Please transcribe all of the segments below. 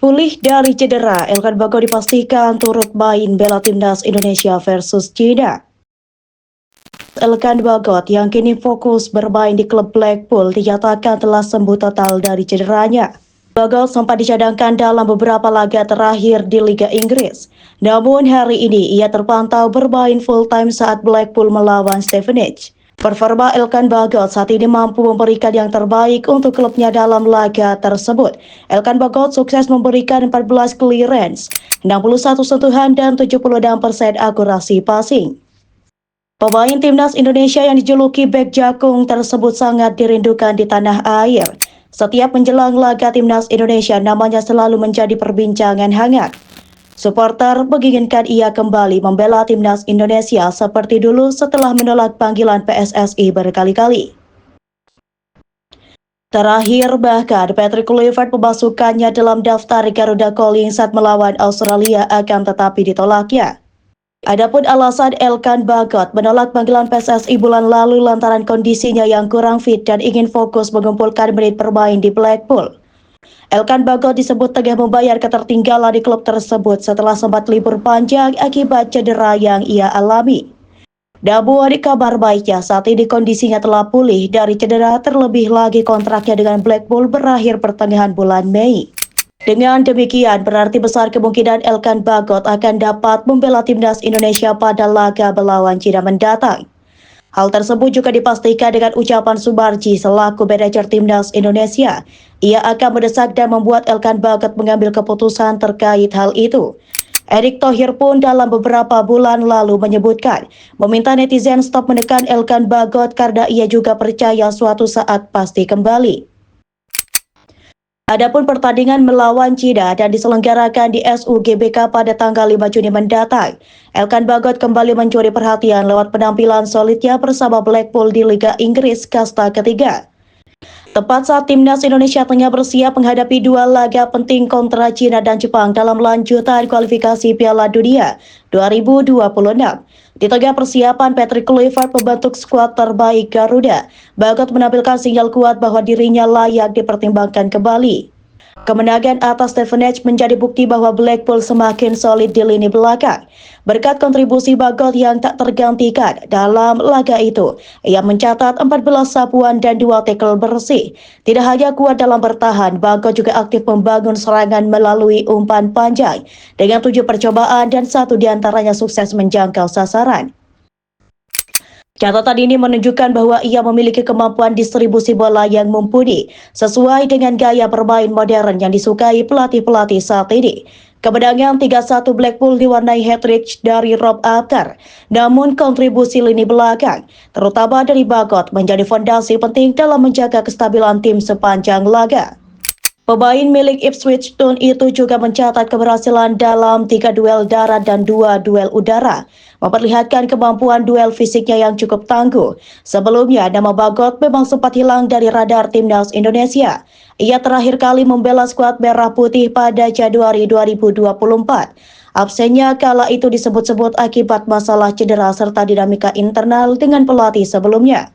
Pulih dari cedera, Elkan Bagot dipastikan turut main bela timnas Indonesia versus China. Elkan Bagot yang kini fokus bermain di klub Blackpool dinyatakan telah sembuh total dari cederanya. Bagot sempat dicadangkan dalam beberapa laga terakhir di Liga Inggris. Namun hari ini ia terpantau bermain full-time saat Blackpool melawan Stevenage. Performa Elkan Bagot saat ini mampu memberikan yang terbaik untuk klubnya dalam laga tersebut. Elkan Bagot sukses memberikan 14 clearance, 61 sentuhan dan 76% akurasi passing. Pemain timnas Indonesia yang dijuluki Bek Jakung tersebut sangat dirindukan di tanah air. Setiap menjelang laga timnas Indonesia, namanya selalu menjadi perbincangan hangat. Supporter menginginkan ia kembali membela timnas Indonesia seperti dulu setelah menolak panggilan PSSI berkali-kali. Terakhir bahkan Patrick Kluivert memasukkannya dalam daftar Garuda Calling saat melawan Australia akan tetapi ditolaknya. Adapun alasan Elkan Bagot menolak panggilan PSSI bulan lalu lantaran kondisinya yang kurang fit dan ingin fokus mengumpulkan menit bermain di Blackpool. Elkan Bagot disebut tengah membayar ketertinggalan di klub tersebut setelah sempat libur panjang akibat cedera yang ia alami. Namun kabar baiknya saat ini kondisinya telah pulih dari cedera, terlebih lagi kontraknya dengan Blackpool berakhir pertengahan bulan Mei. Dengan demikian berarti besar kemungkinan Elkan Bagot akan dapat membela timnas Indonesia pada laga melawan China mendatang. Hal tersebut juga dipastikan dengan ucapan Sumarji selaku manajer timnas Indonesia. Ia akan mendesak dan membuat Elkan Bagot mengambil keputusan terkait hal itu. Erick Thohir pun dalam beberapa bulan lalu menyebutkan meminta netizen stop menekan Elkan Bagot karena ia juga percaya suatu saat pasti kembali. Adapun pertandingan melawan China dan diselenggarakan di SUGBK pada tanggal 5 Juni mendatang, Elkan Bagot kembali mencuri perhatian lewat penampilan solidnya bersama Blackpool di Liga Inggris kasta ketiga. Tepat saat timnas Indonesia tengah bersiap menghadapi dua laga penting kontra China dan Jepang dalam lanjutan kualifikasi Piala Dunia 2026. Di tengah persiapan Patrick Kluivert membentuk skuad terbaik Garuda, Bagot menampilkan sinyal kuat bahwa dirinya layak dipertimbangkan kembali. Kemenangan atas Stevenage menjadi bukti bahwa Blackpool semakin solid di lini belakang. Berkat kontribusi Bagot yang tak tergantikan dalam laga itu, ia mencatat 14 sapuan dan 2 tackle bersih. Tidak hanya kuat dalam bertahan, Bagot juga aktif membangun serangan melalui umpan panjang dengan 7 percobaan dan 1 diantaranya sukses menjangkau sasaran. Catatan ini menunjukkan bahwa ia memiliki kemampuan distribusi bola yang mumpuni, sesuai dengan gaya bermain modern yang disukai pelatih-pelatih saat ini. Kemenangan 3-1 Blackpool diwarnai hat-trick dari Rob Alter, namun kontribusi lini belakang, terutama dari Bagot, menjadi fondasi penting dalam menjaga kestabilan tim sepanjang laga. Pemain milik Ipswich Town itu juga mencatat keberhasilan dalam 3 duel darat dan 2 duel udara, memperlihatkan kemampuan duel fisiknya yang cukup tangguh. Sebelumnya, nama Bagot memang sempat hilang dari radar timnas Indonesia. Ia terakhir kali membela skuad Merah Putih pada Januari 2024. Absennya kala itu disebut-sebut akibat masalah cedera serta dinamika internal dengan pelatih sebelumnya.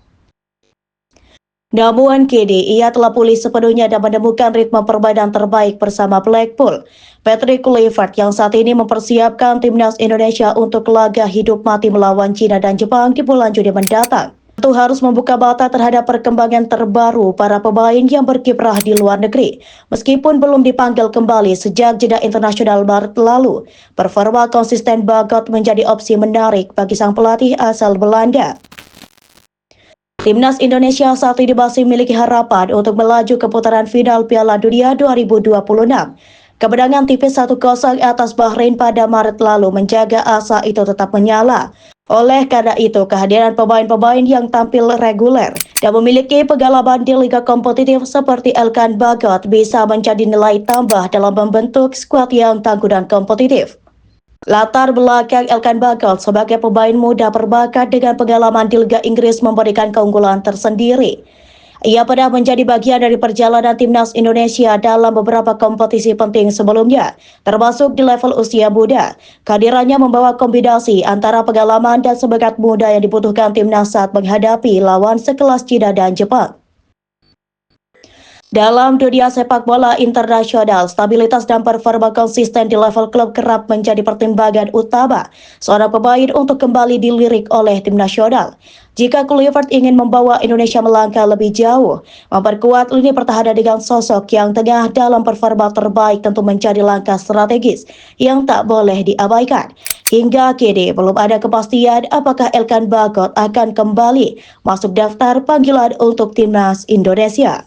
Namun kini ia telah pulih sepenuhnya dan menemukan ritme permainan terbaik bersama Blackpool. Patrick Kluivert yang saat ini mempersiapkan timnas Indonesia untuk laga hidup mati melawan China dan Jepang di bulan Juni mendatang. Tentu harus membuka mata terhadap perkembangan terbaru para pemain yang berkiprah di luar negeri. Meskipun belum dipanggil kembali sejak jeda internasional Maret lalu, performa konsisten Bagot menjadi opsi menarik bagi sang pelatih asal Belanda. Timnas Indonesia saat ini masih memiliki harapan untuk melaju ke putaran final Piala Dunia 2026. Kemenangan tipis 1-0 atas Bahrain pada Maret lalu menjaga asa itu tetap menyala. Oleh karena itu, kehadiran pemain-pemain yang tampil reguler dan memiliki pengalaman di liga kompetitif seperti Elkan Bagot bisa menjadi nilai tambah dalam membentuk skuad yang tangguh dan kompetitif. Latar belakang Elkan Bagot sebagai pemain muda berbakat dengan pengalaman di Liga Inggris memberikan keunggulan tersendiri. Ia pernah menjadi bagian dari perjalanan timnas Indonesia dalam beberapa kompetisi penting sebelumnya, termasuk di level usia muda. Kehadirannya membawa kombinasi antara pengalaman dan semangat muda yang dibutuhkan timnas saat menghadapi lawan sekelas China dan Jepang. Dalam dunia sepak bola internasional, stabilitas dan performa konsisten di level klub kerap menjadi pertimbangan utama seorang pemain untuk kembali dilirik oleh tim nasional. Jika Kluivert ingin membawa Indonesia melangkah lebih jauh, memperkuat lini pertahanan dengan sosok yang tengah dalam performa terbaik tentu menjadi langkah strategis yang tak boleh diabaikan. Hingga kini belum ada kepastian apakah Elkan Bagot akan kembali masuk daftar panggilan untuk timnas Indonesia.